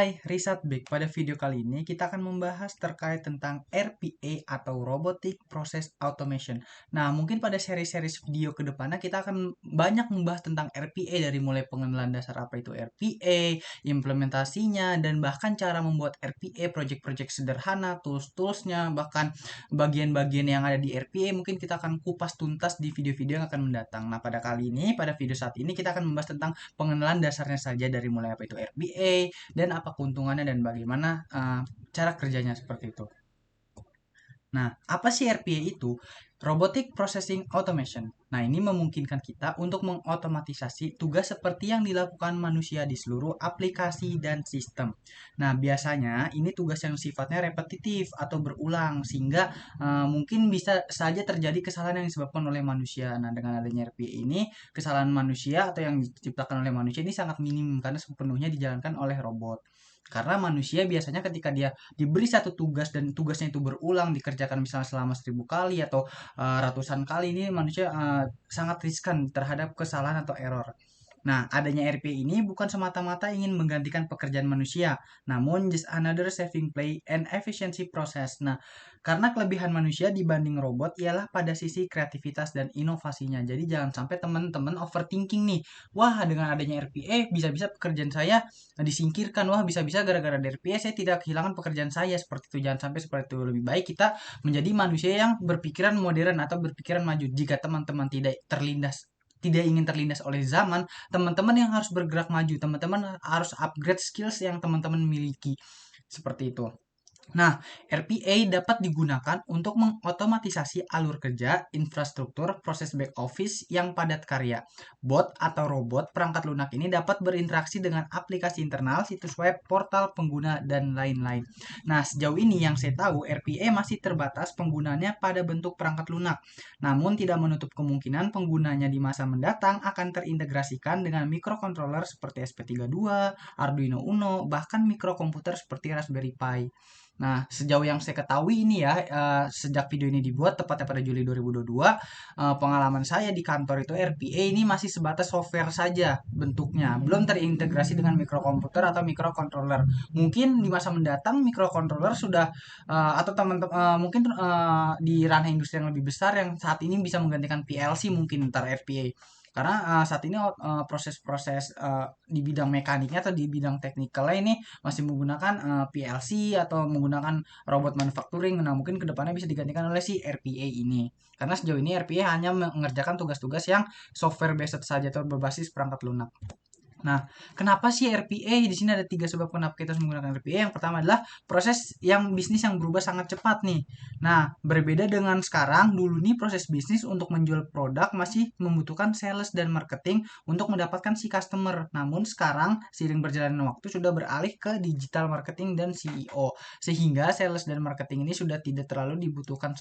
Hai, Risat Big. Pada video kali ini kita akan membahas terkait tentang RPA atau Robotic Process Automation. Nah, mungkin pada seri-seri video ke depannya kita akan banyak membahas tentang RPA dari mulai pengenalan dasar apa itu RPA, implementasinya, dan bahkan cara membuat RPA, project-project sederhana, tools-toolsnya, bahkan bagian-bagian yang ada di RPA mungkin kita akan kupas tuntas di video-video yang akan mendatang. Nah, pada video saat ini kita akan membahas tentang pengenalan dasarnya saja dari mulai apa itu RPA, dan apa keuntungannya dan bagaimana cara kerjanya seperti itu. Nah, apa sih RPA itu? Robotic Processing Automation. Nah, ini memungkinkan kita untuk mengotomatisasi tugas seperti yang dilakukan manusia di seluruh aplikasi dan sistem. Nah, biasanya ini tugas yang sifatnya repetitif atau berulang sehingga mungkin bisa saja terjadi kesalahan yang disebabkan oleh manusia. Nah, dengan adanya RPA ini, kesalahan manusia atau yang diciptakan oleh manusia ini sangat minim karena sepenuhnya dijalankan oleh robot. Karena manusia biasanya ketika dia diberi satu tugas dan tugasnya itu berulang dikerjakan misalnya selama 1000 kali atau ratusan kali, ini manusia sangat riskan terhadap kesalahan atau error. Nah, adanya RPA ini bukan semata-mata ingin menggantikan pekerjaan manusia, namun just another saving play and efficiency process. Nah, karena kelebihan manusia dibanding robot ialah pada sisi kreativitas dan inovasinya. Jadi jangan sampai teman-teman overthinking nih. Wah, dengan adanya RPA bisa-bisa pekerjaan saya disingkirkan. Wah, bisa-bisa gara-gara RPA saya tidak kehilangan pekerjaan saya. Seperti itu, jangan sampai seperti itu. Lebih baik kita menjadi manusia yang berpikiran modern atau berpikiran maju. Jika teman-teman tidak ingin terlindas oleh zaman, teman-teman yang harus bergerak maju, teman-teman harus upgrade skills yang teman-teman miliki. Seperti itu. Nah, RPA dapat digunakan untuk mengotomatisasi alur kerja, infrastruktur, proses back office yang padat karya. Bot atau robot perangkat lunak ini dapat berinteraksi dengan aplikasi internal, situs web, portal pengguna, dan lain-lain. Nah, sejauh ini yang saya tahu, RPA masih terbatas penggunanya pada bentuk perangkat lunak. Namun, tidak menutup kemungkinan penggunanya di masa mendatang akan terintegrasikan dengan mikrokontroler seperti SP32, Arduino Uno, bahkan mikrokomputer seperti Raspberry Pi. Nah, sejauh yang saya ketahui ini ya, sejak video ini dibuat tepatnya pada Juli 2022, pengalaman saya di kantor itu RPA ini masih sebatas software saja bentuknya, belum terintegrasi dengan mikrokomputer atau mikrocontroller. Mungkin di masa mendatang mikrocontroller sudah atau teman-teman mungkin di ranah industri yang lebih besar yang saat ini bisa menggantikan PLC mungkin ntar RPA. Karena saat ini proses-proses di bidang mekaniknya atau di bidang teknikalnya ini masih menggunakan PLC atau menggunakan robot manufacturing. Nah, mungkin kedepannya bisa digantikan oleh si RPA ini. Karena sejauh ini RPA hanya mengerjakan tugas-tugas yang software based saja atau berbasis perangkat lunak. Nah, kenapa sih RPA? Di sini ada 3 sebab kenapa kita harus menggunakan RPA. Yang pertama adalah proses yang bisnis yang berubah sangat cepat nih. Nah, berbeda dengan sekarang, dulu nih proses bisnis untuk menjual produk masih membutuhkan sales dan marketing untuk mendapatkan si customer. Namun sekarang, seiring berjalannya waktu sudah beralih ke digital marketing dan CEO. Sehingga sales dan marketing ini sudah tidak terlalu dibutuhkan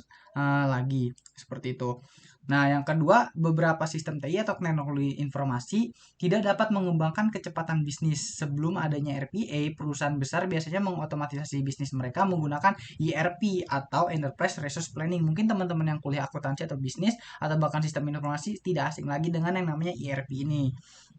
lagi. Seperti itu. Nah, yang kedua, beberapa sistem TI atau teknologi informasi tidak dapat mengembangkan kecepatan bisnis. Sebelum adanya RPA, perusahaan besar biasanya mengotomatisasi bisnis mereka menggunakan ERP atau Enterprise Resource Planning. Mungkin teman-teman yang kuliah akuntansi atau bisnis atau bahkan sistem informasi tidak asing lagi dengan yang namanya ERP ini.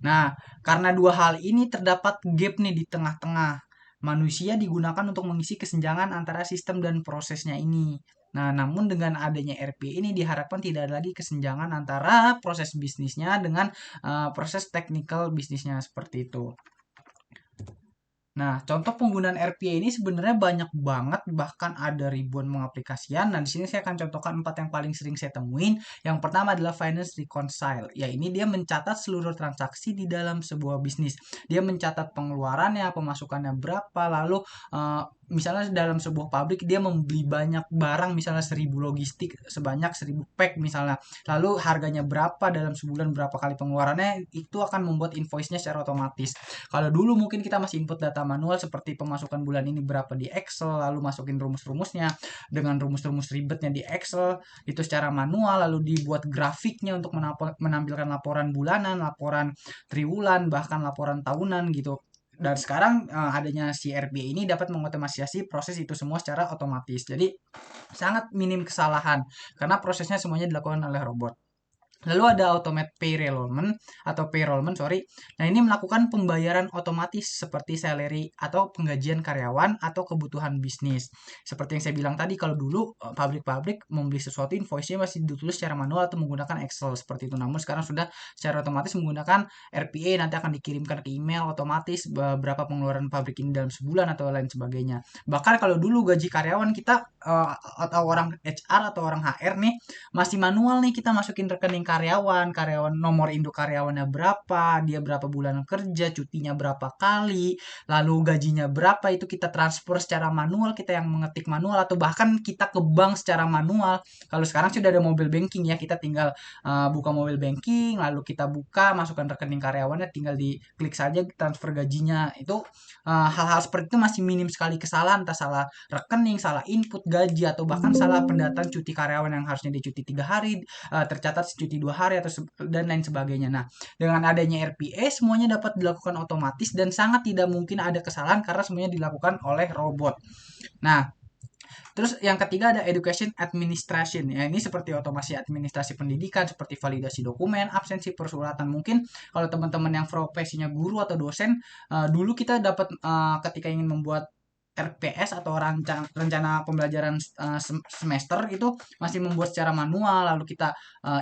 Nah, karena dua hal ini terdapat gap nih di tengah-tengah. Manusia digunakan untuk mengisi kesenjangan antara sistem dan prosesnya ini. Nah, namun dengan adanya RPA ini diharapkan tidak ada lagi kesenjangan antara proses bisnisnya dengan proses teknikal bisnisnya seperti itu. Nah, contoh penggunaan RPA ini sebenarnya banyak banget, bahkan ada ribuan pengaplikasian. Nah, di sini saya akan contohkan 4 yang paling sering saya temuin. Yang pertama adalah Finance Reconcile. Ya, ini dia mencatat seluruh transaksi di dalam sebuah bisnis. Dia mencatat pengeluarannya, pemasukannya berapa, lalu misalnya dalam sebuah pabrik dia membeli banyak barang, misalnya 1000 logistik sebanyak 1000 pack misalnya. Lalu harganya berapa dalam sebulan, berapa kali pengeluarannya, itu akan membuat invoice-nya secara otomatis. Kalau dulu mungkin kita masih input data manual seperti pemasukan bulan ini berapa di Excel, lalu masukin rumus-rumusnya dengan rumus-rumus ribetnya di Excel, itu secara manual, lalu dibuat grafiknya untuk menampilkan laporan bulanan, laporan triwulan, bahkan laporan tahunan gitu. Dan sekarang adanya si RPA ini dapat mengotomatisasi proses itu semua secara otomatis. Jadi sangat minim kesalahan karena prosesnya semuanya dilakukan oleh robot. Lalu ada automate payrollment, sorry. Nah, ini melakukan pembayaran otomatis seperti salary atau penggajian karyawan atau kebutuhan bisnis. Seperti yang saya bilang tadi, kalau dulu pabrik-pabrik membeli sesuatu invoice-nya masih ditulis secara manual atau menggunakan Excel seperti itu. Namun sekarang sudah secara otomatis menggunakan RPA, nanti akan dikirimkan ke email otomatis berapa pengeluaran pabrik ini dalam sebulan atau lain sebagainya. Bahkan kalau dulu gaji karyawan kita atau orang HR atau orang HR nih masih manual nih, kita masukin rekening karyawan nomor induk karyawannya berapa, dia berapa bulan kerja, cutinya berapa kali, lalu gajinya berapa, itu kita transfer secara manual, kita yang mengetik manual atau bahkan kita ke bank secara manual. Kalau sekarang sudah ada mobile banking ya, kita tinggal buka mobile banking, lalu kita buka, masukkan rekening karyawannya, tinggal diklik saja transfer gajinya. Itu hal-hal seperti itu masih minim sekali kesalahan, entah salah rekening, salah input gaji, atau bahkan salah pendataan cuti karyawan yang harusnya dia cuti 3 hari, tercatat cuti 2 hari atau dan lain sebagainya. Nah, dengan adanya RPA semuanya dapat dilakukan otomatis dan sangat tidak mungkin ada kesalahan karena semuanya dilakukan oleh robot. Nah, terus yang ketiga ada education administration. Ya, ini seperti otomasi administrasi pendidikan seperti validasi dokumen, absensi persuratan. Mungkin kalau teman-teman yang profesinya guru atau dosen, dulu kita dapat ketika ingin membuat RPS atau rencana pembelajaran semester itu masih membuat secara manual, lalu kita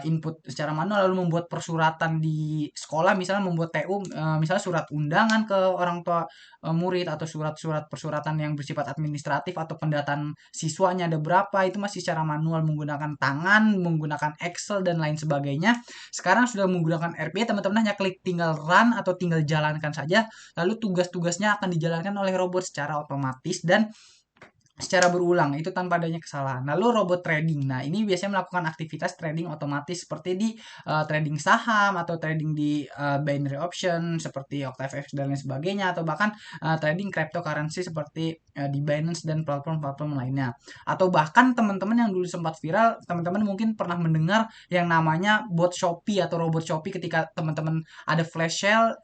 input secara manual, lalu membuat persuratan di sekolah, misalnya membuat TU, misalnya surat undangan ke orang tua murid atau surat-surat persuratan yang bersifat administratif atau pendataan siswanya ada berapa, itu masih secara manual menggunakan tangan, menggunakan Excel dan lain sebagainya. Sekarang sudah menggunakan RPA, teman-teman hanya klik tinggal run atau tinggal jalankan saja, lalu tugas-tugasnya akan dijalankan oleh robot secara otomatis dan secara berulang itu tanpa adanya kesalahan. Lalu robot trading. Nah, ini biasanya melakukan aktivitas trading otomatis seperti di trading saham atau trading di binary option seperti OctaveX dan lain sebagainya, atau bahkan trading cryptocurrency seperti di Binance dan platform-platform lainnya. Atau bahkan teman-teman yang dulu sempat viral, teman-teman mungkin pernah mendengar yang namanya bot Shopee atau robot Shopee. Ketika teman-teman ada flash sale,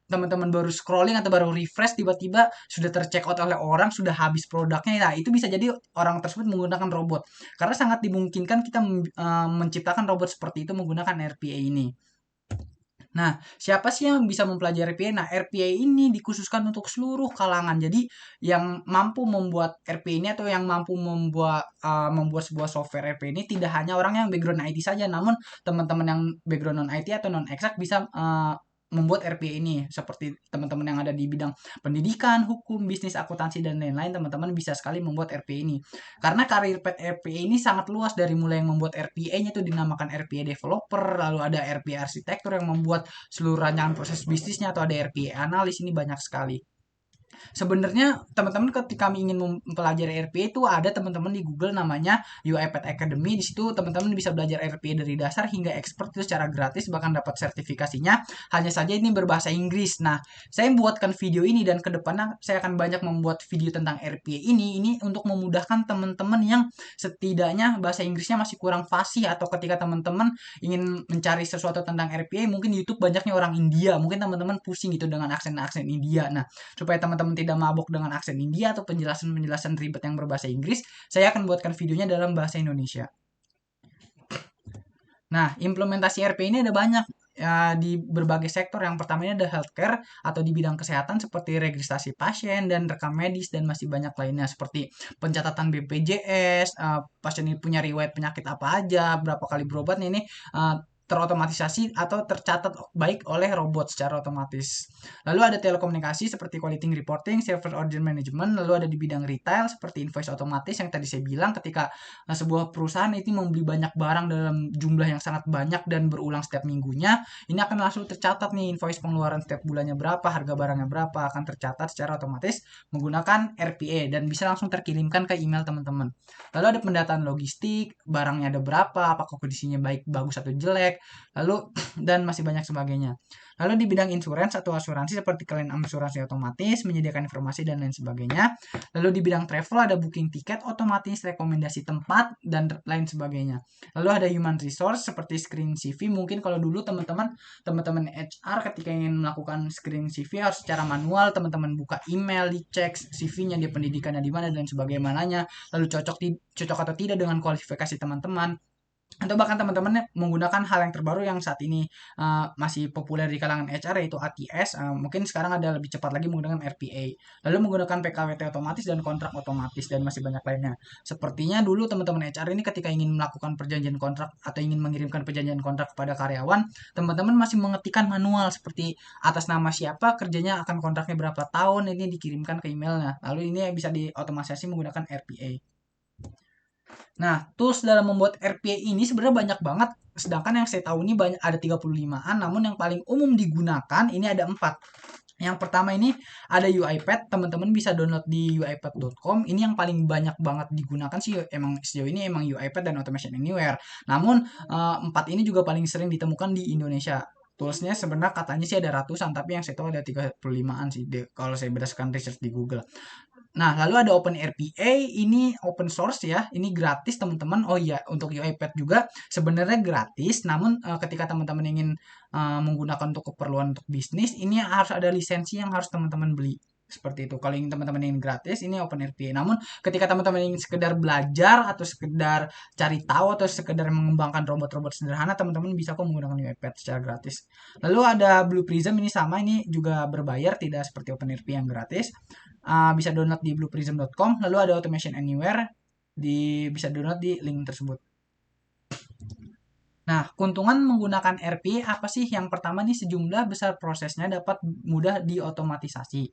teman-teman baru scrolling atau baru refresh, tiba-tiba sudah tercheck out oleh orang, sudah habis produknya. Nah, itu bisa jadi orang tersebut menggunakan robot. Karena sangat dimungkinkan kita menciptakan robot seperti itu menggunakan RPA ini. Nah, siapa sih yang bisa mempelajari RPA? Nah, RPA ini dikhususkan untuk seluruh kalangan. Jadi, yang mampu membuat RPA ini atau yang mampu membuat sebuah software RPA ini tidak hanya orang yang background IT saja, namun teman-teman yang background non IT atau non eksak bisa membuat RPA ini. Seperti teman-teman yang ada di bidang pendidikan, hukum, bisnis, akuntansi dan lain-lain, teman-teman bisa sekali membuat RPA ini. Karena karir path RPA ini sangat luas, dari mulai yang membuat RPA-nya itu dinamakan RPA developer, lalu ada RPA arsitektur yang membuat seluruh rancangan proses bisnisnya, atau ada RPA analis, ini banyak sekali. Sebenarnya teman-teman ketika kami ingin mempelajari RPA itu ada teman-teman di Google namanya UiPath Academy. Di situ teman-teman bisa belajar RPA dari dasar hingga expert itu secara gratis, bahkan dapat sertifikasinya. Hanya saja ini berbahasa Inggris. Nah, saya membuatkan video ini dan kedepannya saya akan banyak membuat video tentang RPA ini untuk memudahkan teman-teman yang setidaknya bahasa Inggrisnya masih kurang fasih, atau ketika teman-teman ingin mencari sesuatu tentang RPA, mungkin di YouTube banyaknya orang India, mungkin teman-teman pusing gitu dengan aksen-aksen India. Nah, supaya teman-teman tidak mabok dengan aksen India atau penjelasan-penjelasan ribet yang berbahasa Inggris, saya akan buatkan videonya dalam bahasa Indonesia. Nah, implementasi RP ini ada banyak ya, di berbagai sektor. Yang pertama ini ada healthcare atau di bidang kesehatan seperti registrasi pasien dan rekam medis, dan masih banyak lainnya seperti pencatatan BPJS, pasien ini punya riwayat penyakit apa aja, berapa kali berobatnya, ini terotomatisasi atau tercatat baik oleh robot secara otomatis. Lalu ada telekomunikasi seperti quality reporting, server order management, lalu ada di bidang retail seperti invoice otomatis yang tadi saya bilang, ketika sebuah perusahaan itu membeli banyak barang dalam jumlah yang sangat banyak dan berulang setiap minggunya, ini akan langsung tercatat nih invoice pengeluaran setiap bulannya berapa, harga barangnya berapa, akan tercatat secara otomatis menggunakan RPA dan bisa langsung terkirimkan ke email teman-teman. Lalu ada pendataan logistik, barangnya ada berapa, apakah kondisinya baik, bagus atau jelek, lalu dan masih banyak sebagainya. Lalu di bidang insurance atau asuransi seperti claim asuransi otomatis, menyediakan informasi dan lain sebagainya. Lalu di bidang travel ada booking tiket otomatis, rekomendasi tempat dan lain sebagainya. Lalu ada human resource seperti screen CV. Mungkin kalau dulu teman-teman HR ketika ingin melakukan screen CV harus secara manual, teman-teman buka email, dicek CV-nya, dia pendidikannya di mana dan sebagainya, lalu cocok atau tidak dengan kualifikasi teman-teman. atau bahkan teman-teman menggunakan hal yang terbaru yang saat ini masih populer di kalangan HR, yaitu ATS. Mungkin sekarang ada lebih cepat lagi menggunakan RPA, lalu menggunakan PKWT otomatis dan kontrak otomatis, dan masih banyak lainnya. Sepertinya dulu teman-teman HR ini ketika ingin melakukan perjanjian kontrak atau ingin mengirimkan perjanjian kontrak kepada karyawan, teman-teman masih mengetikkan manual seperti atas nama siapa, kerjanya akan kontraknya berapa tahun, ini dikirimkan ke emailnya, lalu ini bisa diotomatisasi menggunakan RPA. Nah, tools dalam membuat RPA ini sebenarnya banyak banget. Sedangkan yang saya tahu ini banyak, ada 35-an, namun yang paling umum digunakan ini ada 4. Yang pertama ini ada UiPath, teman-teman bisa download di uipath.com. Ini yang paling banyak banget digunakan sih, emang sejauh ini emang UiPath dan Automation Anywhere. Namun 4 ini juga paling sering ditemukan di Indonesia. Toolsnya sebenarnya katanya sih ada ratusan, tapi yang saya tahu ada 35-an sih kalau saya berdasarkan research di Google. Nah, lalu ada OpenRPA, ini open source ya, ini gratis teman-teman. Oh iya, untuk UiPath juga sebenarnya gratis, namun ketika teman-teman ingin menggunakan untuk keperluan untuk bisnis, ini harus ada lisensi yang harus teman-teman beli. Seperti itu. Kalau ingin teman-teman ingin gratis, ini OpenRPA. Namun, ketika teman-teman ingin sekedar belajar atau sekedar cari tahu atau sekedar mengembangkan robot-robot sederhana, teman-teman bisa kok menggunakan UiPath secara gratis. Lalu ada Blue Prism, ini sama, ini juga berbayar, tidak seperti OpenRPA yang gratis. Bisa download di blueprism.com. Lalu ada Automation Anywhere, bisa download di link tersebut. Nah, keuntungan menggunakan RPA apa sih? Yang pertama nih, sejumlah besar prosesnya dapat mudah diotomatisasi.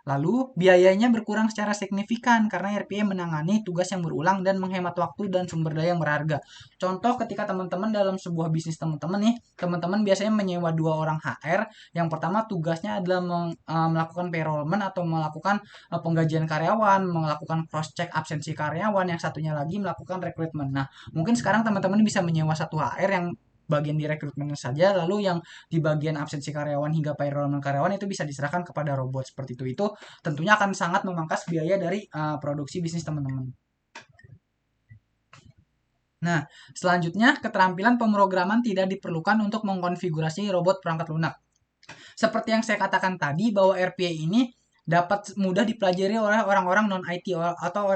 Lalu, biayanya berkurang secara signifikan karena RPA menangani tugas yang berulang dan menghemat waktu dan sumber daya yang berharga. Contoh, ketika teman-teman dalam sebuah bisnis teman-teman nih, teman-teman biasanya menyewa 2 orang HR. Yang pertama tugasnya adalah melakukan payrollment atau melakukan penggajian karyawan, melakukan cross-check absensi karyawan, yang satunya lagi melakukan rekrutmen. Nah, mungkin sekarang teman-teman bisa menyewa 1 HR yang bagian di rekrutmen saja, lalu yang di bagian absensi karyawan hingga payroll karyawan itu bisa diserahkan kepada robot seperti itu. Itu tentunya akan sangat memangkas biaya dari produksi bisnis teman-teman. Nah, selanjutnya keterampilan pemrograman tidak diperlukan untuk mengkonfigurasi robot perangkat lunak. Seperti yang saya katakan tadi, bahwa RPA ini dapat mudah dipelajari oleh orang-orang non-IT atau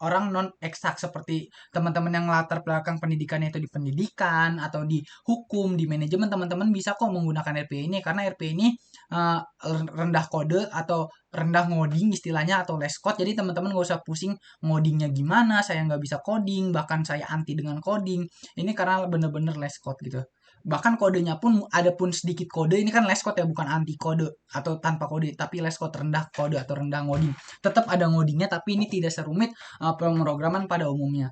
orang non-eksak, seperti teman-teman yang latar belakang pendidikannya itu di pendidikan atau di hukum, di manajemen. Teman-teman bisa kok menggunakan RPA ini karena RPA ini uh, rendah kode atau rendah ngoding istilahnya, atau less code. Jadi teman-teman gak usah pusing ngodingnya gimana, saya nggak bisa coding, bahkan saya anti dengan coding. Ini karena bener-bener less code gitu. Bahkan kodenya pun ada pun sedikit kode, ini kan less code ya, bukan anti kode atau tanpa kode, tapi less code, rendah kode atau rendah ngoding. Tetap ada ngodingnya, tapi ini tidak serumit pemrograman pada umumnya.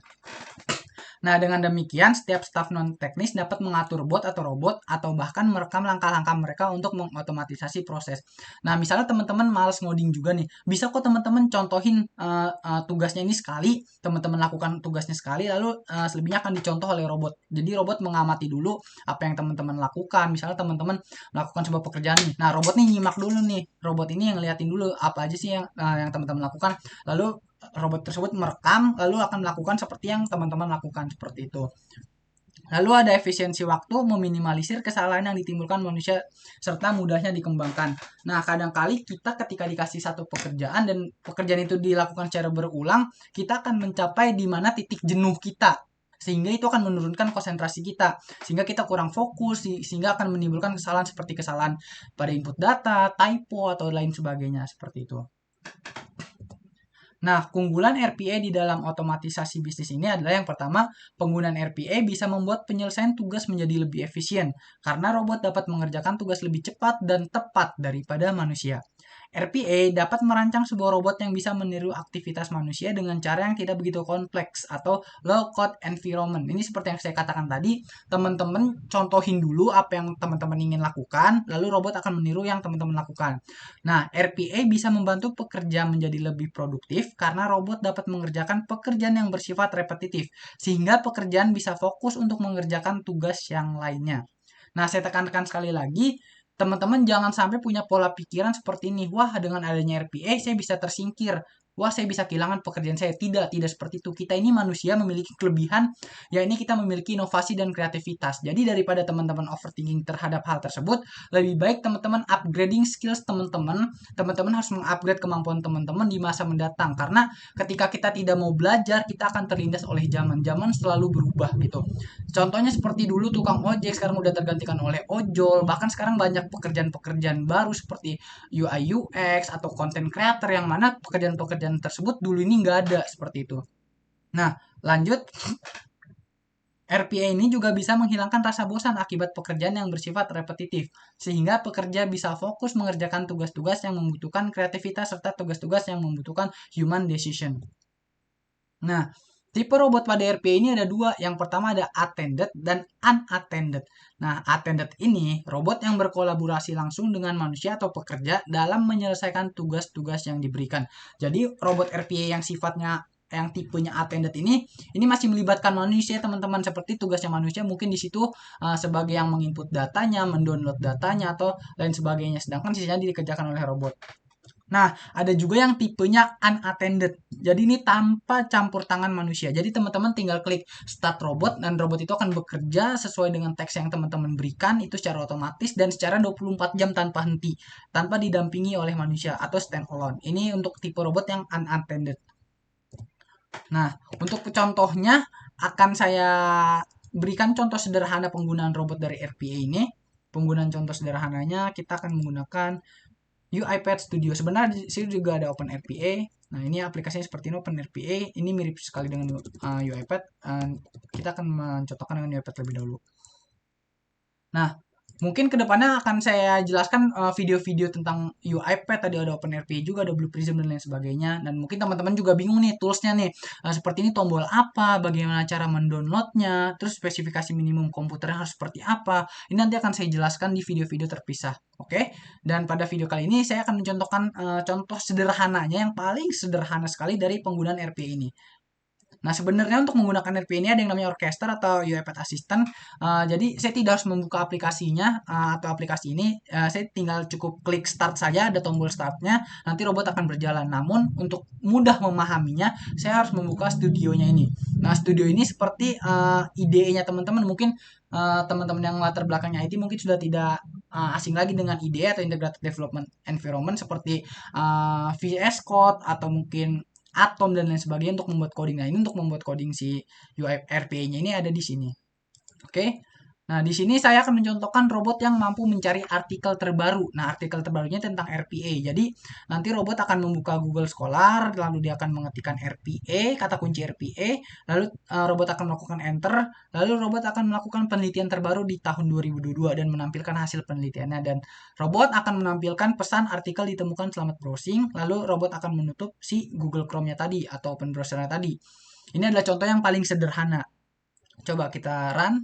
Nah, dengan demikian, setiap staf non-teknis dapat mengatur bot atau robot atau bahkan merekam langkah-langkah mereka untuk mengotomatisasi proses. Nah, misalnya teman-teman males ngoding juga nih, bisa kok teman-teman contohin tugasnya ini sekali, teman-teman lakukan tugasnya sekali, lalu selebihnya akan dicontoh oleh robot. Jadi robot mengamati dulu apa yang teman-teman lakukan. Misalnya teman-teman melakukan sebuah pekerjaan nih, nah robot nih nyimak dulu nih, robot ini yang ngeliatin dulu apa aja sih yang teman-teman lakukan, lalu robot tersebut merekam, lalu akan melakukan seperti yang teman-teman lakukan, seperti itu. Lalu ada efisiensi waktu, meminimalisir kesalahan yang ditimbulkan manusia serta mudahnya dikembangkan. Nah, kadang-kali kita ketika dikasih satu pekerjaan dan pekerjaan itu dilakukan secara berulang, kita akan mencapai di mana titik jenuh kita. Sehingga itu akan menurunkan konsentrasi kita. Sehingga kita kurang fokus, sehingga akan menimbulkan kesalahan seperti kesalahan pada input data, typo, atau lain sebagainya, seperti itu. Nah, keunggulan RPA di dalam otomatisasi bisnis ini adalah yang pertama, penggunaan RPA bisa membuat penyelesaian tugas menjadi lebih efisien karena robot dapat mengerjakan tugas lebih cepat dan tepat daripada manusia. RPA dapat merancang sebuah robot yang bisa meniru aktivitas manusia dengan cara yang tidak begitu kompleks atau low code environment. Ini seperti yang saya katakan tadi, teman-teman contohin dulu apa yang teman-teman ingin lakukan, lalu robot akan meniru yang teman-teman lakukan. Nah, RPA bisa membantu pekerja menjadi lebih produktif karena robot dapat mengerjakan pekerjaan yang bersifat repetitif, sehingga pekerjaan bisa fokus untuk mengerjakan tugas yang lainnya. Nah, saya tekankan sekali lagi, teman-teman jangan sampai punya pola pikiran seperti ini. Wah, dengan adanya RPA saya bisa tersingkir. wah saya bisa kehilangan pekerjaan saya. Tidak seperti itu. Kita ini manusia memiliki kelebihan, ya ini kita memiliki inovasi dan kreativitas. Jadi daripada teman-teman overthinking terhadap hal tersebut, lebih baik teman-teman upgrading skills teman-teman. Teman-teman harus mengupgrade kemampuan teman-teman di masa mendatang. Karena ketika kita tidak mau belajar, kita akan terlindas oleh zaman. Zaman selalu berubah gitu. Contohnya seperti dulu tukang ojek, sekarang udah tergantikan oleh ojol. Bahkan sekarang banyak pekerjaan-pekerjaan baru seperti UI UX atau content creator, yang mana pekerjaan-pekerjaan tersebut dulu ini nggak ada seperti itu. Nah, lanjut, RPA ini juga bisa menghilangkan rasa bosan akibat pekerjaan yang bersifat repetitif, sehingga pekerja bisa fokus mengerjakan tugas-tugas yang membutuhkan kreativitas serta tugas-tugas yang membutuhkan human decision. Nah, tipe robot pada RPA ini ada dua. Yang pertama ada attended dan unattended. Nah, attended ini robot yang berkolaborasi langsung dengan manusia atau pekerja dalam menyelesaikan tugas-tugas yang diberikan. Jadi, robot RPA yang sifatnya yang tipenya attended ini masih melibatkan manusia teman-teman, seperti tugasnya manusia mungkin di situ sebagai yang menginput datanya, mendownload datanya atau lain sebagainya, sedangkan sisanya dikerjakan oleh robot. Nah, ada juga yang tipenya unattended. Jadi ini tanpa campur tangan manusia. Jadi teman-teman tinggal klik start robot dan robot itu akan bekerja sesuai dengan teks yang teman-teman berikan itu secara otomatis dan secara 24 jam tanpa henti, tanpa didampingi oleh manusia atau stand alone. Ini untuk tipe robot yang unattended. Nah, untuk contohnya akan saya berikan contoh sederhana penggunaan robot dari RPA ini. Penggunaan contoh sederhananya kita akan menggunakan UiPath Studio. Sebenarnya di sini juga ada OpenRPA. Nah, ini aplikasinya seperti ini, OpenRPA. Ini mirip sekali dengan UiPath. Kita akan mencontohkan dengan UiPath lebih dahulu. Nah, mungkin kedepannya akan saya jelaskan video-video tentang UiPath. Tadi ada OpenRPA juga, ada Blue Prism dan lain sebagainya. Dan mungkin teman-teman juga bingung nih toolsnya nih. Seperti ini tombol apa, bagaimana cara mendownloadnya, terus spesifikasi minimum komputernya harus seperti apa. Ini nanti akan saya jelaskan di video-video terpisah. Oke, dan pada video kali ini saya akan mencontohkan contoh sederhananya yang paling sederhana sekali dari penggunaan RPA ini. Nah, sebenarnya untuk menggunakan RPA ini ada yang namanya Orchestra atau UiPath Assistant. Jadi saya tidak harus membuka aplikasinya atau aplikasi ini. Saya tinggal cukup klik start saja, ada tombol startnya. Nanti robot akan berjalan. Namun untuk mudah memahaminya, saya harus membuka studionya ini. Nah, studio ini seperti IDE-nya teman-teman. Mungkin teman-teman yang latar belakangnya IT mungkin sudah tidak asing lagi dengan IDE atau Integrated Development Environment seperti VS Code atau mungkin Atom dan lain sebagainya untuk membuat coding. Nah, ini untuk membuat coding si UI RPA-nya ini ada di sini. Oke. Nah, di sini saya akan mencontohkan robot yang mampu mencari artikel terbaru. Nah, artikel terbarunya tentang RPA. Jadi, nanti robot akan membuka Google Scholar, lalu dia akan mengetikkan RPA, kata kunci RPA, lalu robot akan melakukan enter, lalu robot akan melakukan penelitian terbaru di tahun 2022 dan menampilkan hasil penelitiannya. Dan robot akan menampilkan pesan artikel ditemukan selamat browsing, lalu robot akan menutup si Google Chrome-nya tadi atau open browser-nya tadi. Ini adalah contoh yang paling sederhana. Coba kita run.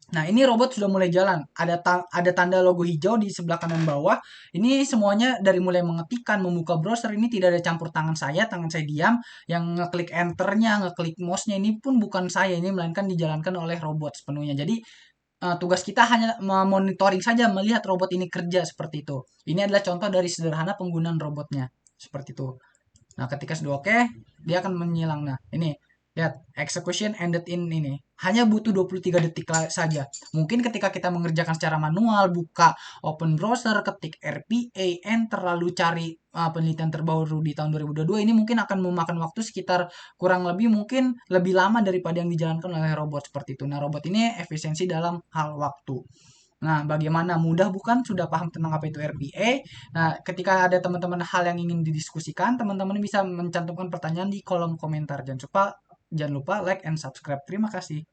Nah, ini robot sudah mulai jalan. Ada tanda logo hijau di sebelah kanan bawah. Ini semuanya dari mulai mengetikkan, membuka browser, ini tidak ada campur tangan saya diam. Yang ngeklik enternya, ngeklik mouse-nya ini pun bukan saya, ini melainkan dijalankan oleh robot sepenuhnya. Jadi tugas kita hanya monitoring saja, melihat robot ini kerja seperti itu. Ini adalah contoh dari sederhana penggunaan robotnya. Seperti itu. Nah, ketika sudah oke, dia akan menghilang. Nah, ini lihat, execution ended in ini. Hanya butuh 23 detik saja. Mungkin ketika kita mengerjakan secara manual, buka open browser, ketik RPA, enter, lalu cari penelitian terbaru di tahun 2022, ini mungkin akan memakan waktu sekitar kurang lebih mungkin lebih lama daripada yang dijalankan oleh robot seperti itu. Nah, robot ini efisiensi dalam hal waktu. Nah, bagaimana? Mudah bukan? Sudah paham tentang apa itu RPA? Nah, ketika ada teman-teman hal yang ingin didiskusikan, teman-teman bisa mencantumkan pertanyaan di kolom komentar. Jangan lupa like and subscribe. Terima kasih.